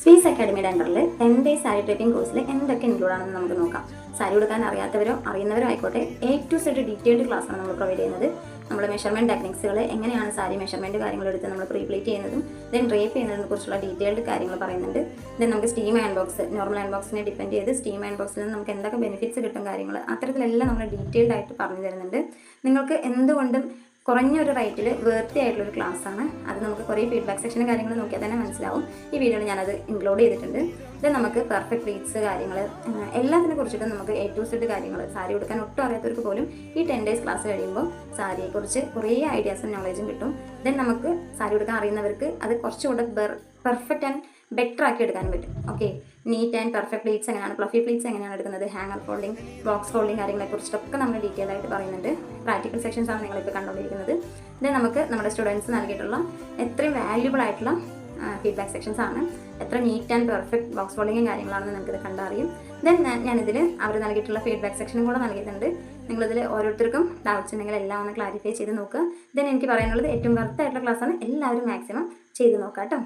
Suez അക്കാഡമിയുടെ അണ്ടറിൽ 10 days sari draping കോഴ്സിൽ എന്തൊക്കെ ഇൻക്ലൂഡ് ആണെന്ന് നമുക്ക് നോക്കാം. സാരി ഉടുക്കാൻ അറിയാത്തവരോ അറിയുന്നവരോ ആയിക്കോട്ടെ, A to Z ഡീറ്റെയിൽഡ് ക്ലാസ്സാണ് നമ്മൾ പ്രൊവൈഡ് ചെയ്യുന്നത്. നമ്മൾ മെഷർമെൻറ്റ് ടെക്നിക്സുകൾ എങ്ങനെയാണ് സാരി മെഷർമെൻറ്റ് കാര്യങ്ങളെടുത്ത് നമ്മൾ പ്രീപ്ലേറ്റ് ചെയ്യുന്നതും ദെൻ ഡ്രേപ്പ് ചെയ്യുന്നതിനെ കുറിച്ചുള്ള ഡീറ്റെയിൽഡ് കാര്യങ്ങൾ പറയുന്നുണ്ട്. ദെൻ നമുക്ക് steam iron box, normal iron ബോക്സിനെ ഡിപ്പെൻഡ് ചെയ്ത് സ്റ്റീം അയൺ ബോക്സിൽ നിന്ന് നമുക്ക് എന്തൊക്കെ ബെനിഫിറ്റ്സ് കിട്ടും കാര്യങ്ങൾ അത്തരത്തിലെല്ലാം നമ്മൾ ഡീറ്റെയിൽഡ് ആയിട്ട് പറഞ്ഞു തരുന്നുണ്ട്. നിങ്ങൾക്ക് എന്തുകൊണ്ടും കുറഞ്ഞൊരു റേറ്റിൽ വേർത്തി ആയിട്ടുള്ളൊരു ക്ലാസ്സാണ്. അത് നമുക്ക് കുറേ ഫീഡ്ബാക്ക് സെക്ഷനും കാര്യങ്ങൾ നോക്കിയാൽ തന്നെ മനസ്സിലാവും. ഈ വീഡിയോയിൽ ഞാനത് ഇൻക്ലൂഡ് ചെയ്തിട്ടുണ്ട്. ഇത് നമുക്ക് പെർഫെക്റ്റ് പ്ലീറ്റ്സ് കാര്യങ്ങൾ എല്ലാത്തിനെ കുറിച്ചിട്ടും നമുക്ക് A to Z കാര്യങ്ങൾ സാരി ഉടുക്കാൻ ഒട്ടും അറിയാത്തവർക്ക് പോലും ഈ 10 ഡേയ്സ് ക്ലാസ് കഴിയുമ്പോൾ സാരിയെക്കുറിച്ച് കുറേ ഐഡിയാസും നോളജും കിട്ടും. ദെൻ നമുക്ക് സാരി ഉടുക്കാൻ അറിയുന്നവർക്ക് അത് കുറച്ചുകൂടെ പെർഫെക്റ്റ് ആൻഡ് ബെറ്റർ ആക്കി എടുക്കാനും പറ്റും. Okay, neat and perfect pleats എങ്ങനെയാണ്, ഫ്ലഫി പ്ലീറ്റ്സ് എങ്ങനെയാണ് എടുക്കുന്നത്, ഹാങ്ങർ ഫോൾഡിങ്, ബോക്സ് ഫോൾഡിങ് കാര്യങ്ങളെക്കുറിച്ചിട്ടൊക്കെ നമ്മൾ ഡീറ്റെയിൽ ആയിട്ട് പറയുന്നുണ്ട്. പ്രാക്ടിക്കൽ സെക്ഷൻസ് ആണ് നിങ്ങളിപ്പോൾ കണ്ടുകൊണ്ടിരിക്കുന്നത്. ദെൻ നമുക്ക് നമ്മുടെ സ്റ്റുഡൻസ് നൽകിയിട്ടുള്ള എത്രയും വാല്യൂബിൾ ആയിട്ടുള്ള ഫീഡ്ബാക്ക് സെക്ഷൻസ് ആണ്, എത്ര നീറ്റ് ആൻഡ് പെർഫെക്റ്റ് ബോക്സ് ഫോൾഡിങ്ങും കാര്യങ്ങളാണെന്ന് നിങ്ങൾക്കിത് കണ്ടറിയും. ദെൻ ഞാനിതിൽ അവർ നൽകിയിട്ടുള്ള ഫീഡ്ബാക്ക് സെക്ഷനും കൂടെ നൽകിയിട്ടുണ്ട്. നിങ്ങളിതിൽ ഓരോരുത്തർക്കും ഡൗട്ട്സ് ഉണ്ടെങ്കിൽ എല്ലാം ഒന്ന് ക്ലാരിഫൈ ചെയ്ത് നോക്കുക. ദെൻ എനിക്ക് പറയാനുള്ളത് ഏറ്റവും വർത്തായിട്ടുള്ള ക്ലാസ്സാണ്, എല്ലാവരും മാക്സിമം ചെയ്ത് നോക്കാം കേട്ടോ.